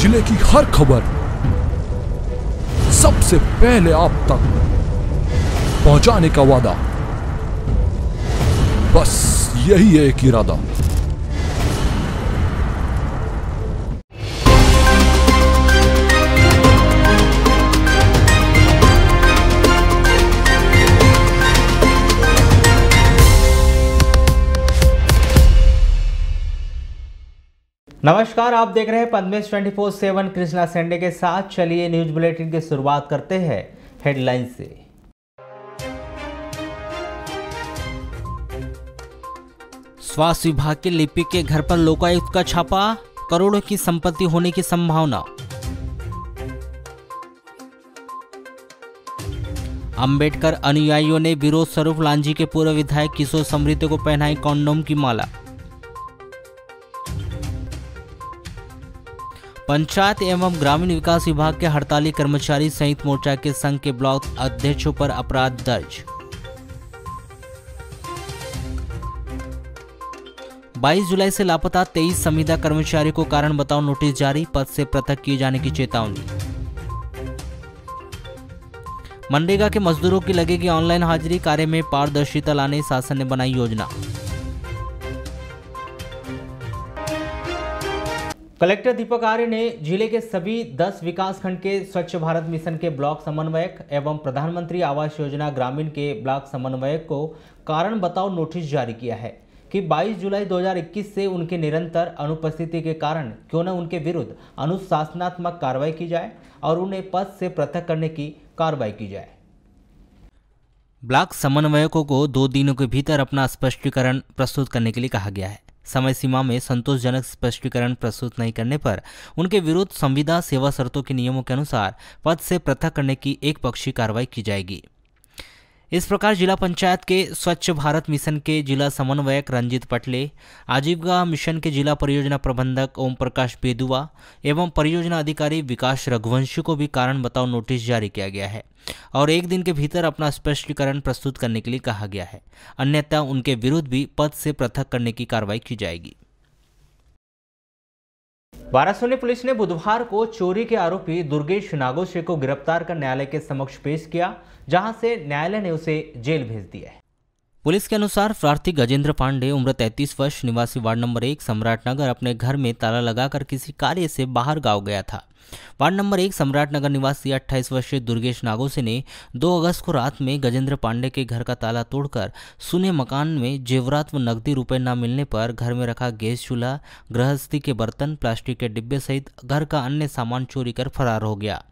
जिले की हर खबर सबसे पहले आप तक पहुंचाने का वादा, बस यही है एक इरादा। नमस्कार, आप देख रहे हैं पद्मेश 24/7 कृष्णा सेंडे के साथ। चलिए न्यूज बुलेटिन की शुरुआत करते हैं हेडलाइन से। स्वास्थ्य विभाग के लिपिक के घर पर लोकायुक्त का छापा, करोड़ों की संपत्ति होने की संभावना। अंबेडकर अनुयायियों ने विरोध स्वरूप लांजी के पूर्व विधायक किशोर समृद्धि को पहनाई कॉन्डोम की माला। पंचायत एवं ग्रामीण विकास विभाग के हड़ताली कर्मचारी सहित मोर्चा के संघ के ब्लॉक अध्यक्षों पर अपराध दर्ज। 22 जुलाई से लापता 23 संविदा कर्मचारी को कारण बताओ नोटिस जारी, पद से पृथक किए जाने की चेतावनी। मनरेगा के मजदूरों की लगेगी ऑनलाइन हाजिरी, कार्य में पारदर्शिता लाने शासन ने बनाई योजना। कलेक्टर दीपक आर्य ने जिले के सभी 10 विकासखंड के स्वच्छ भारत मिशन के ब्लॉक समन्वयक एवं प्रधानमंत्री आवास योजना ग्रामीण के ब्लॉक समन्वयक को कारण बताओ नोटिस जारी किया है कि 22 जुलाई 2021 से उनकी निरंतर अनुपस्थिति के कारण क्यों न उनके विरुद्ध अनुशासनात्मक कार्रवाई की जाए और उन्हें पद से पृथक करने की कार्रवाई की जाए। ब्लॉक समन्वयकों को 2 दिनों के भीतर अपना स्पष्टीकरण प्रस्तुत करने के लिए कहा गया है। समय सीमा में संतोषजनक स्पष्टीकरण प्रस्तुत नहीं करने पर उनके विरुद्ध संविदा सेवा शर्तों के नियमों के अनुसार पद से पृथक करने की एक पक्षीय कार्रवाई की जाएगी। इस प्रकार जिला पंचायत के स्वच्छ भारत मिशन के जिला समन्वयक रंजीत पटले, आजीविका मिशन के जिला परियोजना प्रबंधक ओम प्रकाश बेदुआ एवं परियोजना अधिकारी विकास रघुवंशी को भी कारण बताओ नोटिस जारी किया गया है और 1 दिन के भीतर अपना स्पष्टीकरण प्रस्तुत करने के लिए कहा गया है, अन्यथा उनके विरुद्ध भी पद से पृथक करने की कार्रवाई की जाएगी। वारासोनी पुलिस ने बुधवार को चोरी के आरोपी दुर्गेश नागोसे को गिरफ्तार कर न्यायालय के समक्ष पेश किया, जहां से न्यायालय ने उसे जेल भेज दिया है। पुलिस के अनुसार प्रार्थी गजेंद्र पांडे उम्र 33 वर्ष निवासी वार्ड नंबर 1 सम्राटनगर अपने घर में ताला लगाकर किसी कार्य से बाहर गांव गया था। वार्ड नंबर 1 सम्राटनगर निवासी 28 वर्षीय दुर्गेश नागोसे ने 2 अगस्त को रात में गजेंद्र पांडे के घर का ताला तोड़कर सुने मकान में जेवरात व नकदी रुपए न मिलने पर घर में रखा गैस चूल्हा, गृहस्थी के बर्तन, प्लास्टिक के डिब्बे सहित घर का अन्य सामान चोरी कर फरार हो गया।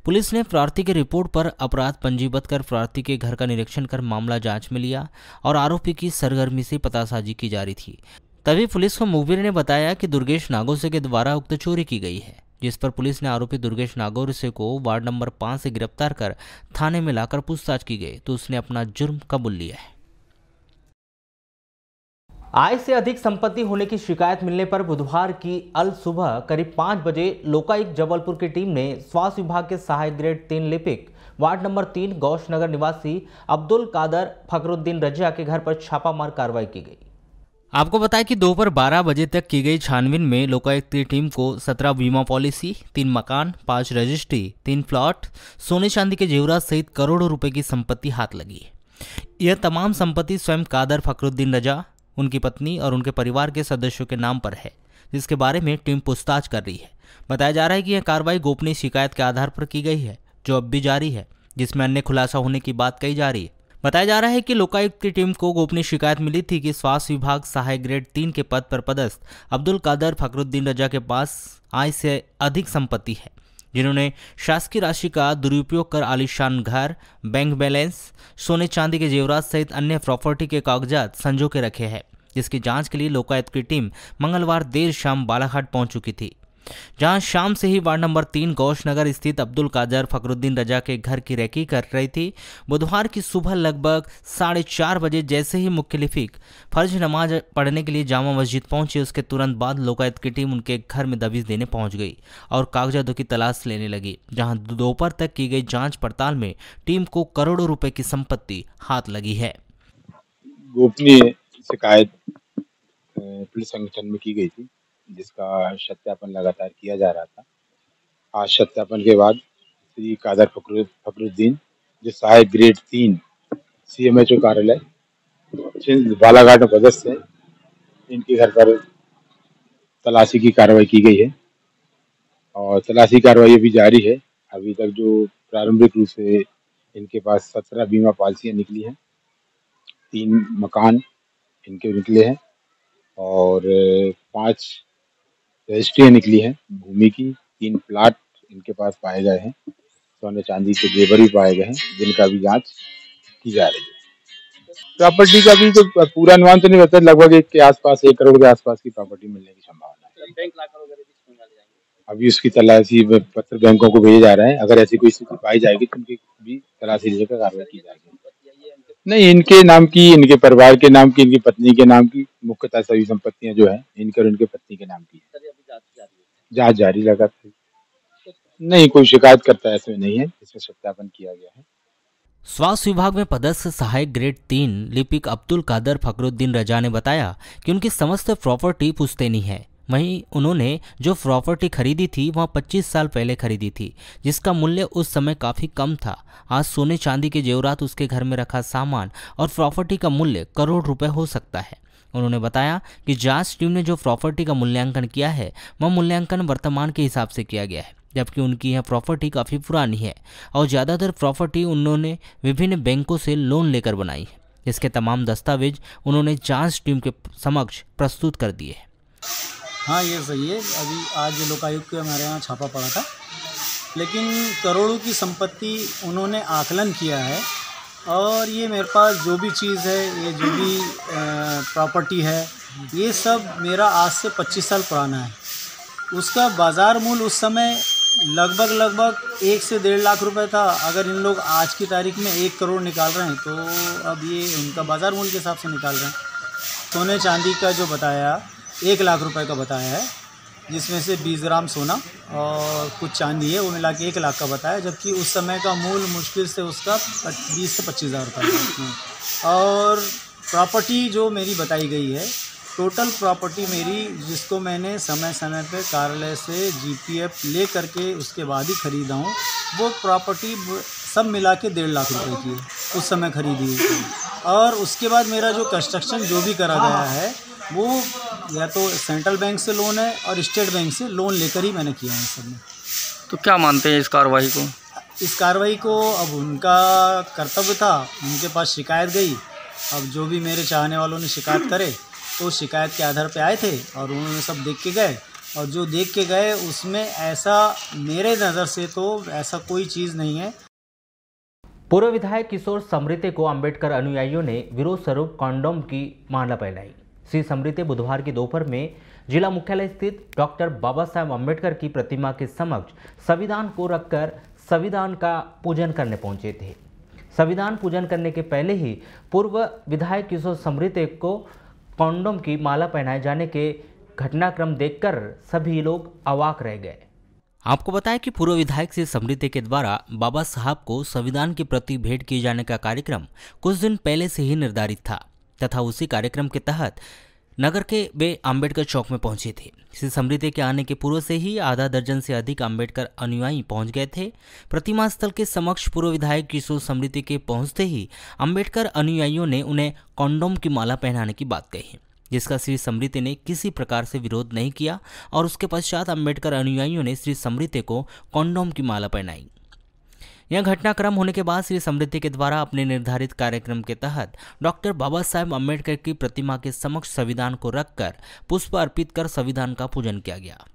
पुलिस ने प्रार्थी की रिपोर्ट पर अपराध पंजीबद्ध कर प्रार्थी के घर का निरीक्षण कर मामला जांच में लिया और आरोपी की सरगर्मी से पतासाजी की जा रही थी। तभी पुलिस को मुखबिर ने बताया कि दुर्गेश नागोसे के द्वारा उक्त चोरी की गई है, जिस पर पुलिस ने आरोपी दुर्गेश नागोसे को वार्ड नंबर 5 से गिरफ्तार कर थाने में लाकर पूछताछ की गई तो उसने अपना जुर्म कबूल लिया है। आय से अधिक संपत्ति होने की शिकायत मिलने पर बुधवार की अल सुबह करीब 5 बजे लोकायुक्त जबलपुर की टीम ने स्वास्थ्य विभाग के सहायक ग्रेड 3 लिपिक वार्ड नंबर 3 गौशनगर निवासी अब्दुल कादर फखरुद्दीन रजा के घर पर छापामार कार्रवाई की गई। आपको बताया कि दोपहर 12 बजे तक की गई छानबीन में लोकायुक्त की टीम को 17 बीमा पॉलिसी, 3 मकान, 5 रजिस्ट्री, 3 प्लॉट, सोने चांदी के जेवरात सहित करोड़ों रुपए की संपत्ति हाथ लगी। यह तमाम संपत्ति स्वयं कादर फखरुद्दीन रजा, उनकी पत्नी और उनके परिवार के सदस्यों के नाम पर है, जिसके बारे में टीम पूछताछ कर रही है। बताया जा रहा है कि यह कार्रवाई गोपनीय शिकायत के आधार पर की गई है, जो अब भी जारी है, जिसमें अन्य खुलासा होने की बात कही जा रही है। बताया जा रहा है कि लोकायुक्त की टीम को गोपनीय शिकायत मिली थी कि स्वास्थ्य विभाग सहायक ग्रेड 3 के पद पर पदस्थ अब्दुल कादर फखरुद्दीन रजा के पास आय से अधिक संपत्ति है, जिन्होंने शासकीय राशि का दुरुपयोग कर आलीशान घर, बैंक बैलेंस, सोने चांदी के जेवरात सहित अन्य प्रॉपर्टी के कागजात संजो के रखे हैं, जिसकी जांच के लिए लोकायुक्त की टीम मंगलवार देर शाम बालाघाट पहुंच चुकी थी, जहां शाम से ही वार्ड नंबर 3 गौशनगर स्थित अब्दुल कादर फखरुद्दीन रजा के घर की रेकी कर रही थी। बुधवार की सुबह लगभग 4:30 बजे जैसे ही मुख्य लिपिक फर्ज नमाज पढ़ने के लिए जामा मस्जिद पहुंचे, उसके तुरंत बाद लोकायुक्त की टीम उनके घर में दबिश देने पहुंच गई और कागजातों की तलाश लेने लगी, जहां दोपहर तक की गई जांच पड़ताल में टीम को करोड़ों रुपए की संपत्ति हाथ लगी है। गोपनीय शिकायत पुलिस संगठन में की गई थी, जिसका सत्यापन लगातार किया जा रहा था। आज सत्यापन के बाद श्री कादर फकरुद्दीन जो सहायक ग्रेड 3 CMHO कार्यालय बालाघाट में पदस्थ है, इनके घर पर तलाशी की कार्रवाई की गई है और तलाशी कार्रवाई अभी जारी है। अभी तक जो प्रारंभिक रूप से इनके पास 17 बीमा पॉलिसियां निकली हैं, 3 मकान इनके निकले हैं और 5 रजिस्ट्रियां निकली हैं भूमि की, 3 प्लाट इनके पास पाए गए हैं, सोने चांदी के जेवर भी पाए गए हैं, जिनका भी जांच की जा रही है। प्रॉपर्टी का भी तो पूरा अनुमान तो नहीं रहता, लगभग 1 के आसपास, 1 करोड़ के आसपास की प्रॉपर्टी मिलने की संभावना है। बैंक लाकर वगैरह भी अभी उसकी तलाशी पत्र बैंकों को भेजे जा रहे हैं। अगर ऐसी कोई स्थिति पाई जाएगी तो उनकी भी तलाशी लेकर कार्रवाई की जाएगी। नहीं, इनके नाम की, इनके परिवार के नाम की, इनकी पत्नी के नाम की, मुख्यतः सभी संपत्तियां जो है इनके और इनके पत्नी के नाम की है। जांच जारी लगातार। नहीं, कोई शिकायत करता है ऐसे नहीं है, इसमें सत्यापन किया गया है। स्वास्थ्य विभाग में पदस्थ सहायक ग्रेड 3 लिपिक अब्दुल कादर फकरुद्दीन रजा ने बताया कि उनकी समस्त प्रॉपर्टी पुश्तैनी है। वहीं उन्होंने जो प्रॉपर्टी खरीदी थी वह 25 साल पहले खरीदी थी, जिसका मूल्य उस समय काफ़ी कम था। आज सोने चांदी के जेवरात, उसके घर में रखा सामान और प्रॉपर्टी का मूल्य करोड़ रुपए हो सकता है। उन्होंने बताया कि जांच टीम ने जो प्रॉपर्टी का मूल्यांकन किया है वह मूल्यांकन वर्तमान के हिसाब से किया गया है, जबकि उनकी यह प्रॉपर्टी काफ़ी पुरानी है और ज़्यादातर प्रॉपर्टी उन्होंने विभिन्न बैंकों से लोन लेकर बनाई है। इसके तमाम दस्तावेज उन्होंने जांच टीम के समक्ष प्रस्तुत कर दिए। हाँ, ये सही है। अभी आज लोकायुक्त के हमारे यहाँ छापा पड़ा था, लेकिन करोड़ों की संपत्ति उन्होंने आकलन किया है और ये मेरे पास जो भी चीज़ है, ये जो भी प्रॉपर्टी है, ये सब मेरा आज से 25 साल पुराना है। उसका बाज़ार मूल्य उस समय लगभग 1 से 1.5 लाख रुपए था। अगर इन लोग आज की तारीख में 1 करोड़ निकाल रहे हैं तो अब ये उनका बाज़ार मूल्य के हिसाब से निकाल रहे हैं। सोने चांदी का जो बताया 1 लाख रुपए का बताया है, जिसमें से 20 ग्राम सोना और कुछ चांदी है, वो मिला के 1 लाख का बताया, जबकि उस समय का मूल्य मुश्किल से उसका 20 से 25 हज़ार रुपये था। और प्रॉपर्टी जो मेरी बताई गई है, टोटल प्रॉपर्टी मेरी, जिसको मैंने समय समय पे कार्यालय से GPF ले करके उसके बाद ही ख़रीदा हूँ, वो प्रॉपर्टी सब मिला के 1.5 लाख रुपए की है, उस समय ख़रीदी। और उसके बाद मेरा जो कंस्ट्रक्शन जो भी करा गया है वो या तो सेंट्रल बैंक से लोन है और स्टेट बैंक से लोन लेकर ही मैंने किया है सब में। तो क्या मानते हैं इस कार्रवाई को? इस कार्रवाई को अब उनका कर्तव्य था, उनके पास शिकायत गई। अब जो भी मेरे चाहने वालों ने शिकायत करे तो शिकायत के आधार पे आए थे और उन्होंने सब देख के गए, और जो देख के गए उसमें ऐसा मेरे नज़र से तो ऐसा कोई चीज़ नहीं है। पूर्व विधायक किशोर समृते को अंबेडकर अनुयायियों ने विरोध स्वरूप कॉन्डोम की माला पहनाई। श्री समृते बुधवार की दोपहर में जिला मुख्यालय स्थित डॉक्टर बाबा साहेब अम्बेडकर की प्रतिमा के समक्ष संविधान को रखकर संविधान का पूजन करने पहुंचे थे। संविधान पूजन करने के पहले ही पूर्व विधायक किशोर समृते को कॉन्डोम की माला पहनाए जाने के घटनाक्रम देखकर सभी लोग अवाक रह गए। आपको बताया कि पूर्व विधायक श्री समृते के द्वारा बाबा साहब को संविधान के प्रति भेंट किए जाने का कार्यक्रम कुछ दिन पहले से ही निर्धारित था तथा उसी कार्यक्रम के तहत नगर के वे अंबेडकर चौक में पहुंचे थे। श्री समृते के आने के पूर्व से ही आधा दर्जन से अधिक अंबेडकर अनुयायी पहुंच गए थे। प्रतिमा स्थल के समक्ष पूर्व विधायक किशोर समृते के पहुंचते ही अंबेडकर अनुयायियों ने उन्हें कॉन्डोम की माला पहनाने की बात कही, जिसका श्री समृते ने किसी प्रकार से विरोध नहीं किया और उसके पश्चात अंबेडकर अनुयायियों ने श्री समृते को कॉन्डोम की माला पहनाई। यह घटनाक्रम होने के बाद श्री समृते के द्वारा अपने निर्धारित कार्यक्रम के तहत डॉक्टर बाबा साहेब अम्बेडकर की प्रतिमा के समक्ष संविधान को रखकर पुष्प अर्पित कर संविधान का पूजन किया गया।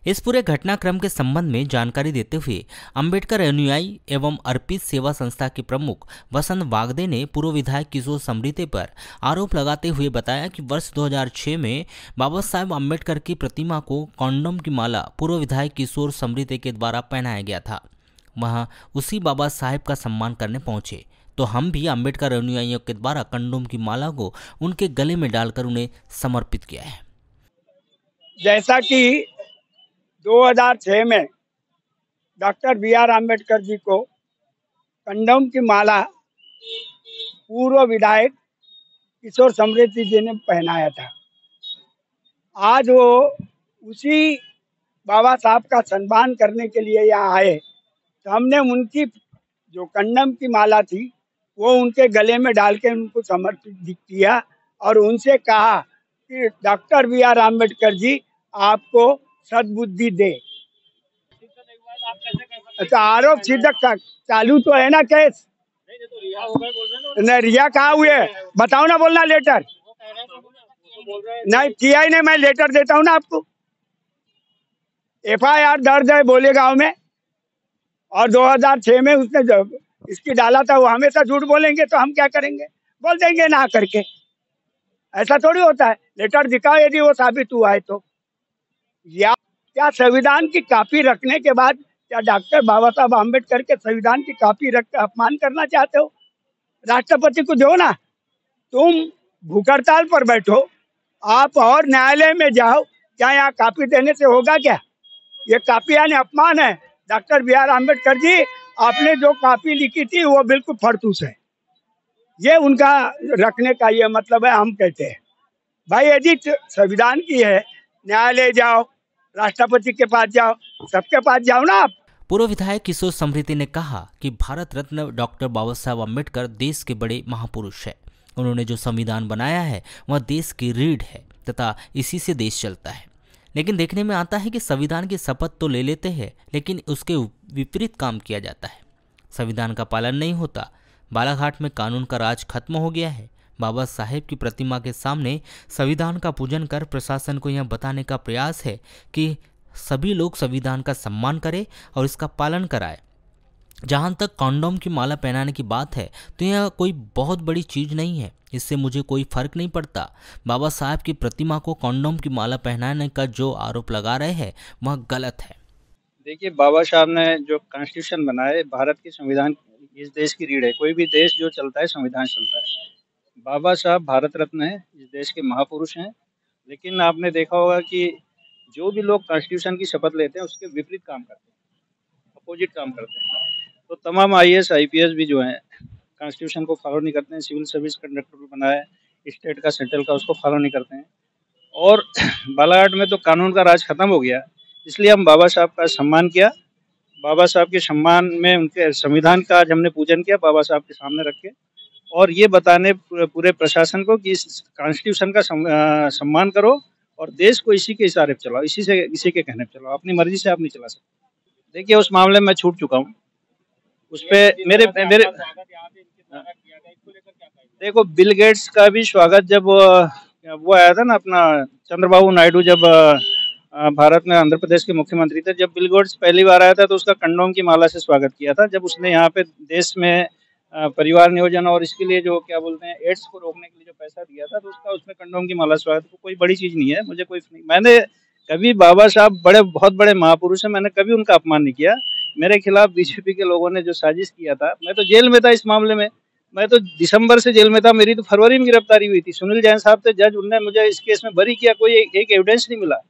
इस पूरे घटनाक्रम के संबंध में जानकारी देते हुए अंबेडकर अनुयायी एवं अर्पित सेवा संस्था के प्रमुख वसंत वागदे ने पूर्व विधायक किशोर समृते पर आरोप लगाते हुए बताया कि वर्ष 2006 में बाबा साहेब अम्बेडकर की प्रतिमा को कॉन्डोम की माला पूर्व विधायक किशोर समृते के द्वारा पहनाया गया था। वहां उसी बाबा साहेब का सम्मान करने पहुंचे तो हम भी अंबेडकर अनुयायियों के द्वारा कंडोम की माला को उनके गले में डालकर उन्हें समर्पित किया है। जैसा कि 2006 में डॉक्टर BR अम्बेडकर जी को कंडोम की माला पूर्व विधायक किशोर समृति जी ने पहनाया था। आज वो उसी बाबा साहब का सम्मान करने के लिए यहाँ आए, तो हमने उनकी जो कंडम की माला थी वो उनके गले में डाल के उनको समर्पित किया और उनसे कहा कि doctor B are Ambedkar ji आपको सद्बुद्धि दे। अच्छा, आरोप सिद्ध चालू तो है ना केस? नहीं, रिया कहाँ हुए? बताओ ना, बोलना लेटर नहीं किया ही नहीं, मैं लेटर देता हूँ ना आपको। FIR दर्ज है बोले गांव में, और 2006 में उसने जब इसकी डाला था, वो हमेशा झूठ बोलेंगे तो हम क्या करेंगे? बोल देंगे ना करके। ऐसा थोड़ी होता है, लेटर दिखाओ यदि वो साबित हुआ है तो। या क्या संविधान की कॉपी रखने के बाद क्या डॉक्टर बाबा साहब अम्बेडकर के संविधान की कॉपी रख के अपमान करना चाहते हो? राष्ट्रपति को दो ना, तुम भूख हड़ताल पर बैठो आप और न्यायालय में जाओ, क्या यहाँ कॉपी देने से होगा क्या? ये कॉपी यानी अपमान है। Doctor B are Ambedkar ji, आपने जो कॉपी लिखी थी वो बिल्कुल फर्तूस है। ये उनका रखने का ये मतलब है। हम कहते हैं भाई यदि संविधान की है, न्यायालय जाओ, राष्ट्रपति के पास जाओ, सबके पास जाओ ना आप। पूर्व विधायक किशोर समृद्धि ने कहा कि भारत रत्न डॉक्टर बाबा साहब अम्बेडकर देश के बड़े महापुरुष है। उन्होंने जो संविधान बनाया है वह देश की रीढ़ है तथा इसी से देश चलता है। लेकिन देखने में आता है कि संविधान की शपथ तो ले लेते हैं, लेकिन उसके विपरीत काम किया जाता है। संविधान का पालन नहीं होता। बालाघाट में कानून का राज खत्म हो गया है। बाबा साहेब की प्रतिमा के सामने संविधान का पूजन कर प्रशासन को यह बताने का प्रयास है कि सभी लोग संविधान का सम्मान करें और इसका पालन कराएं। जहाँ तक कॉन्डोम की माला पहनाने की बात है तो यह कोई बहुत बड़ी चीज़ नहीं है, इससे मुझे कोई फर्क नहीं पड़ता। बाबा साहब की प्रतिमा को कॉन्डोम की माला पहनाने का जो आरोप लगा रहे हैं वह गलत है। देखिए, बाबा साहब ने जो कॉन्स्टिट्यूशन बनाए, भारत की संविधान इस देश की रीढ़ है। कोई भी देश जो चलता है संविधान चलता है। बाबा साहब भारत रत्न है, इस देश के महापुरुष हैं। लेकिन आपने देखा होगा कि जो भी लोग कॉन्स्टिट्यूशन की शपथ लेते हैं उसके विपरीत काम करते हैं, अपोजिट काम करते हैं। तो तमाम IAS IPS भी जो हैं कॉन्स्टिट्यूशन को फॉलो नहीं करते हैं। सिविल सर्विस कंडक्टर भी बनाया है स्टेट का, सेंट्रल का, उसको फॉलो नहीं करते हैं। और बालाघाट में तो कानून का राज खत्म हो गया, इसलिए हम बाबा साहब का सम्मान किया। बाबा साहब के सम्मान में उनके संविधान का आज हमने पूजन किया बाबा साहब के सामने रख के, और ये बताने पूरे प्रशासन को कि इस कॉन्स्टिट्यूशन का सम्मान करो और देश को इसी के इशारे पे चलाओ, इसी के कहने पे चलाओ। अपनी मर्जी से आप नहीं चला सकते। देखिए, उस मामले में मैं छूट चुका हूँ। उस पे मेरे देखो, बिल गेट्स का भी स्वागत जब वो आया था ना, अपना चंद्रबाबू नायडू जब भारत में आंध्र प्रदेश के मुख्यमंत्री थे, जब बिल गेट्स पहली बार आया था तो उसका कंडोम की माला से स्वागत किया था। जब उसने यहाँ पे देश में परिवार नियोजन और इसके लिए जो क्या बोलते हैं एड्स को रोकने के लिए जो पैसा दिया था, तो उसका उसमें कंडोम की माला स्वागत। कोई बड़ी चीज नहीं है, मुझे कोई नहीं। मैंने कभी, बाबा साहब बहुत बड़े महापुरुष हैं, मैंने कभी उनका अपमान नहीं किया। मेरे खिलाफ बीजेपी के लोगों ने जो साजिश किया था, मैं तो जेल में था इस मामले में। मैं तो दिसंबर से जेल में था, मेरी तो फरवरी में गिरफ्तारी हुई थी। सुनील जैन साहब थे जज, उनने मुझे इस केस में बरी किया। कोई एक एविडेंस नहीं मिला।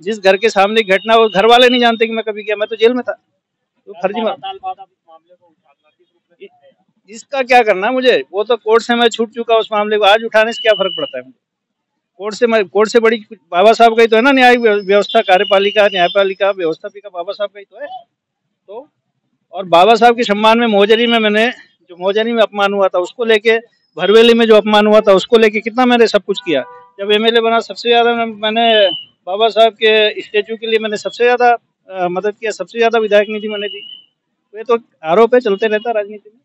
जिस घर के सामने घटना, वो घर वाले नहीं जानते कि मैं कभी किया। मैं तो जेल में था। तो फर्जी इसका क्या करना मुझे? वो तो कोर्ट से मैं छूट चुका उस मामले को। आज उठाने से क्या फर्क पड़ता है मुझे? कोर्ट से बड़ी बाबा साहब का ही तो है ना, न्यायिक व्यवस्था, कार्यपालिका, न्यायपालिका, व्यवस्थापिका बाबा साहब का ही तो है। तो और बाबा साहब के सम्मान में मोहजरी में मैंने जो मोहजरी में अपमान हुआ था उसको लेके, भरवेली में जो अपमान हुआ था उसको लेके कितना मैंने सब कुछ किया। जब MLA बना, सबसे ज्यादा मैंने बाबा साहब के स्टेचू के लिए मैंने सबसे ज्यादा मदद किया, सबसे ज्यादा विधायक निधि मैंने दी। तो ये तो आरोप है, चलते रहता राजनीति में।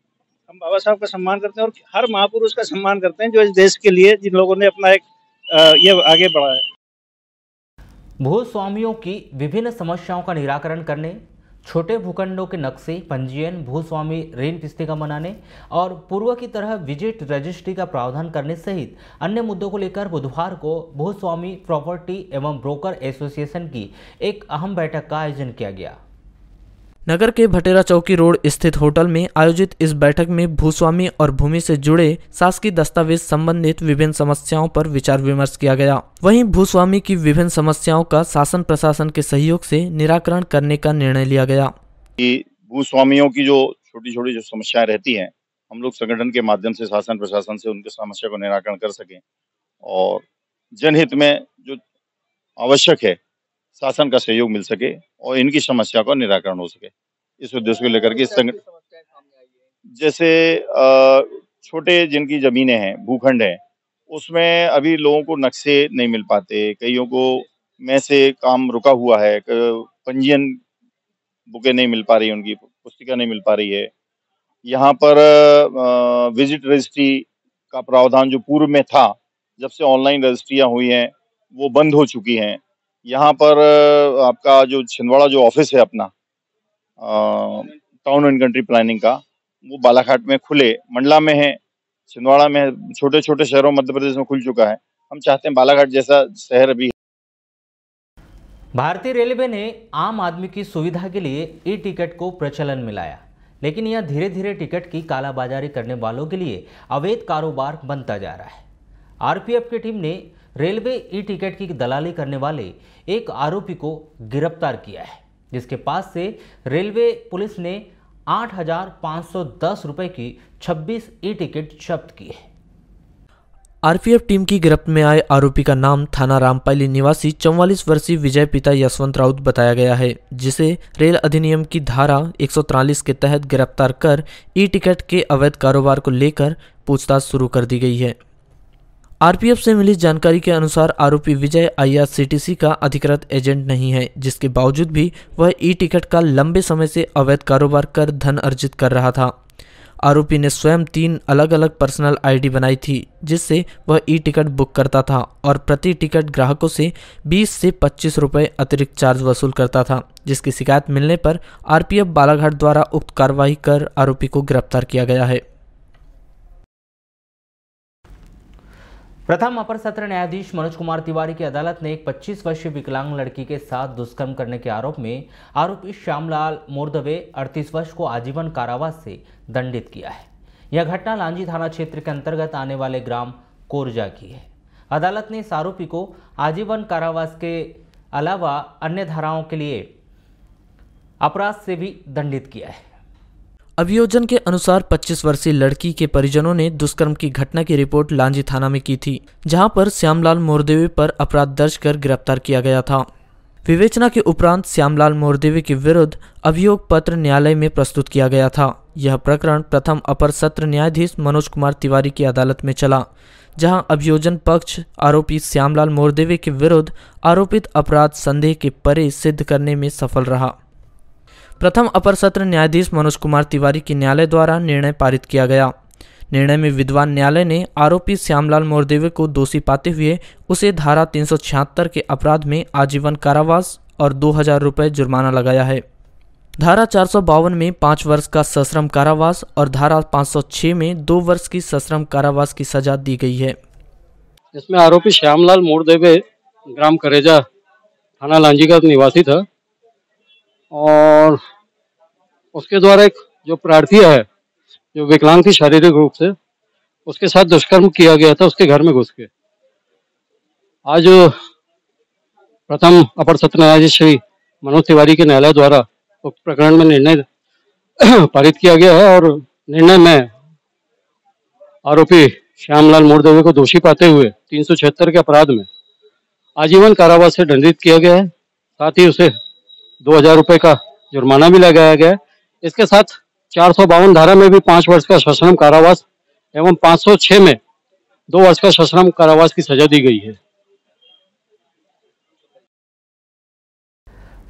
हम बाबा साहब का सम्मान करते हैं और हर महापुरुष का सम्मान करते हैं जो इस देश के लिए, जिन लोगों ने अपना एक ये आगे बढ़ा है। भूस्वामियों की विभिन्न समस्याओं का निराकरण करने, छोटे भूखंडों के नक्शे, पंजीयन, भूस्वामी ऋण पुस्तिका बनाने और पूर्व की तरह विजिट रजिस्ट्री का प्रावधान करने सहित अन्य मुद्दों को लेकर बुधवार को भूस्वामी प्रॉपर्टी एवं ब्रोकर एसोसिएशन की एक अहम बैठक का आयोजन किया गया। नगर के भटेरा चौकी रोड स्थित होटल में आयोजित इस बैठक में भूस्वामी और भूमि से जुड़े शासकीय दस्तावेज संबंधित विभिन्न समस्याओं पर विचार विमर्श किया गया। वहीं भूस्वामी की विभिन्न समस्याओं का शासन प्रशासन के सहयोग से निराकरण करने का निर्णय लिया गया। भूस्वामियों की जो छोटी छोटी जो समस्याएं रहती हैं, हम लोग संगठन के माध्यम से शासन प्रशासन से उनके समस्या को निराकरण कर सकें और जनहित में जो आवश्यक है शासन का सहयोग मिल सके और इनकी समस्या का निराकरण हो सके। इस उद्देश्य को लेकर के इस संगठन, जैसे छोटे जिनकी जमीनें हैं, भूखंड है, उसमें अभी लोगों को नक्शे नहीं मिल पाते, कईयों को में से काम रुका हुआ है, पंजीयन बुकें नहीं मिल पा रही, उनकी पुस्तिका नहीं मिल पा रही है। यहाँ पर विजिट रजिस्ट्री का प्रावधान जो पूर्व में था, जब से ऑनलाइन रजिस्ट्रियां हुई हैं वो बंद हो चुकी हैं। यहाँ पर आपका जो छिंदवाड़ा जो ऑफिस है अपना टाउन एंड कंट्री प्लानिंग का, वो बालाघाट में खुले, मंडला में है, छिंदवाड़ा में है, छोटे छोटे शहरों मध्य प्रदेश में खुल चुका है। हम चाहते हैं बालाघाट जैसा शहर अभी। भारतीय रेलवे ने आम आदमी की सुविधा के लिए ई टिकट को प्रचलन में लाया, लेकिन यह धीरे धीरे टिकट की कालाबाजारी करने वालों के लिए अवैध कारोबार बनता जा रहा है। आरपीएफ की टीम ने रेलवे ई टिकट की दलाली करने वाले एक आरोपी को गिरफ्तार किया है, जिसके पास से रेलवे पुलिस ने 8,510 रुपए की 26 ई टिकट जब्त की है। आरपीएफ टीम की गिरफ्त में आए आरोपी का नाम थाना रामपाली निवासी 44 वर्षीय विजय पिता यशवंत राउत बताया गया है, जिसे रेल अधिनियम की धारा 143 के तहत गिरफ्तार कर ई टिकट के अवैध कारोबार को लेकर पूछताछ शुरू कर दी गई है। आरपीएफ से मिली जानकारी के अनुसार आरोपी विजय आईआरसीटीसी का अधिकृत एजेंट नहीं है, जिसके बावजूद भी वह ई टिकट का लंबे समय से अवैध कारोबार कर धन अर्जित कर रहा था। आरोपी ने स्वयं 3 अलग अलग पर्सनल आईडी बनाई थी, जिससे वह ई टिकट बुक करता था और प्रति टिकट ग्राहकों से 20 से 25 रुपये अतिरिक्त चार्ज वसूल करता था, जिसकी शिकायत मिलने पर आरपीएफ बालाघाट द्वारा उक्त कार्रवाई कर आरोपी को गिरफ्तार किया गया है। प्रथम अपर सत्र न्यायाधीश मनोज कुमार तिवारी की अदालत ने एक 25 वर्षीय विकलांग लड़की के साथ दुष्कर्म करने के आरोप में आरोपी श्यामलाल मोरदवे 38 वर्ष को आजीवन कारावास से दंडित किया है। यह घटना लांजी थाना क्षेत्र के अंतर्गत आने वाले ग्राम कोरजा की है। अदालत ने इस आरोपी को आजीवन कारावास के अलावा अन्य धाराओं के लिए अपराध से भी दंडित किया है। अभियोजन के अनुसार 25 वर्षीय लड़की के परिजनों ने दुष्कर्म की घटना की रिपोर्ट लांजी थाना में की थी, जहां पर श्यामलाल मोरदेवी पर अपराध दर्ज कर गिरफ्तार किया गया था। विवेचना के उपरांत श्यामलाल मोरदेवी के विरुद्ध अभियोग पत्र न्यायालय में प्रस्तुत किया गया था। यह प्रकरण प्रथम अपर सत्र न्यायाधीश मनोज कुमार तिवारी की अदालत में चला, जहां अभियोजन पक्ष आरोपी श्यामलाल मोरदेवी के विरुद्ध आरोपित अपराध संदेह के परे सिद्ध करने में सफल रहा। प्रथम अपर सत्र न्यायाधीश मनोज कुमार तिवारी की न्यायालय द्वारा निर्णय पारित किया गया। निर्णय में विद्वान न्यायालय ने आरोपी श्यामलाल मोरदेवी को दोषी पाते हुए उसे धारा 376 के अपराध में आजीवन कारावास और 2,000 रुपये जुर्माना लगाया है। धारा 452 में 5 वर्ष का सश्रम कारावास और धारा 506 में 2 वर्ष की सश्रम कारावास की सजा दी गई है। इसमें आरोपी श्यामलाल मोरदेवी ग्राम करेजा थाना लांजी का निवासी था और उसके द्वारा एक जो प्रार्थी है जो विकलांग थी शारीरिक रूप से, उसके साथ दुष्कर्म किया गया था उसके घर में घुस के। आज प्रथम अपर सत्र न्यायाधीश श्री मनोज तिवारी के न्यायालय द्वारा उक्त प्रकरण में निर्णय पारित किया गया है और निर्णय में आरोपी श्यामलाल मोरदेवी को दोषी पाते हुए 376 के अपराध में आजीवन कारावास से दंडित किया गया है। साथ ही उसे 2,000 रुपये का जुर्माना भी लगाया गया है। इसके साथ 452 धारा में भी 5 वर्ष का सश्रम कारावास एवं 506 में 2 वर्ष का सश्रम कारावास की सजा दी गई है।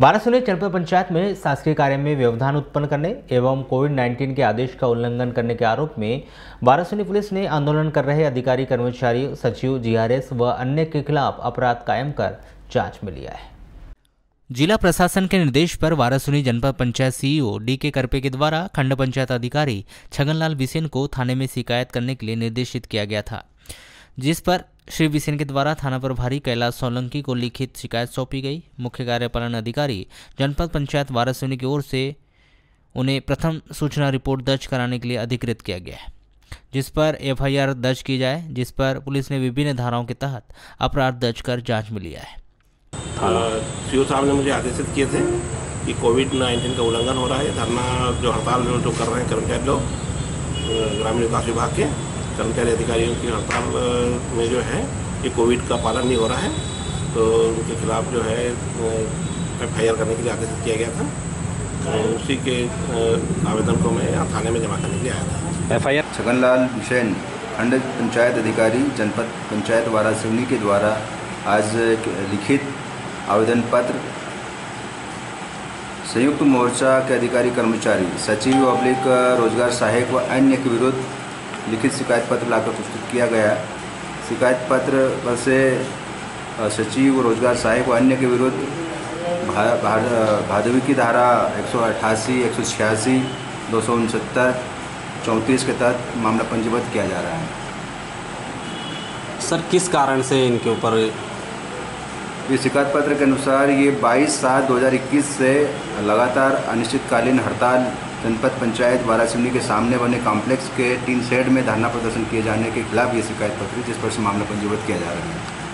वाराणसी जनपद पंचायत में शासकीय कार्य में व्यवधान उत्पन्न करने एवं कोविड-19 के आदेश का उल्लंघन करने के आरोप में वाराणसी पुलिस ने आंदोलन कर रहे अधिकारी, कर्मचारी, सचिव, जीआरएस व अन्य के खिलाफ अपराध कायम कर जांच में लिया है। जिला प्रशासन के निर्देश पर वाराणसी जनपद पंचायत सीईओ डी.के. करपे के द्वारा खंड पंचायत अधिकारी छगनलाल बिसेन को थाने में शिकायत करने के लिए निर्देशित किया गया था, जिस पर श्री बिसेन के द्वारा थाना प्रभारी कैलाश सोलंकी को लिखित शिकायत सौंपी गई। मुख्य कार्यपालन अधिकारी जनपद पंचायत वाराणसी की ओर से उन्हें प्रथम सूचना रिपोर्ट दर्ज कराने के लिए अधिकृत किया गया है, जिस पर एफआईआर दर्ज की जाए, जिस पर पुलिस ने विभिन्न धाराओं के तहत अपराध दर्ज कर जांच में लिया है। सीओ साहब ने मुझे आदेशित किए थे कि कोविड-19 का उल्लंघन हो रहा है। धरना जो हड़ताल जो कर रहे हैं कर्मचारी लोग, ग्रामीण विकास विभाग के कर्मचारी अधिकारियों की हड़ताल में जो है ये कोविड का पालन नहीं हो रहा है, तो उनके खिलाफ जो है FIR करने के लिए आदेश किया गया था। तो उसी के आवेदन को मैं यहाँ थाने में जमा करने के लिए आया था। FIR छगनलाल हुसैन खंड पंचायत अधिकारी जनपद पंचायत वारासिवनी के द्वारा आज एक लिखित आवेदन पत्र संयुक्त मोर्चा के अधिकारी कर्मचारी सचिव अब्लिक रोजगार सहायक व अन्य के विरुद्ध लिखित शिकायत पत्र लाकर प्रस्तुत किया गया। शिकायत पत्र पर से सचिव रोजगार सहायक व अन्य के विरुद्ध भादवी की धारा 188, 186, 269, 34 के तहत मामला पंजीबद्ध किया जा रहा है। सर किस कारण से इनके ऊपर? इस शिकायत पत्र के अनुसार ये 22/7/2021 से लगातार अनिश्चितकालीन हड़ताल जनपद पंचायत वारासिवनी के सामने बने कॉम्प्लेक्स के टीन शेड में धरना प्रदर्शन किए जाने के खिलाफ ये शिकायत पत्र जिस पर से मामला पंजीबद्ध किया जा रहा है।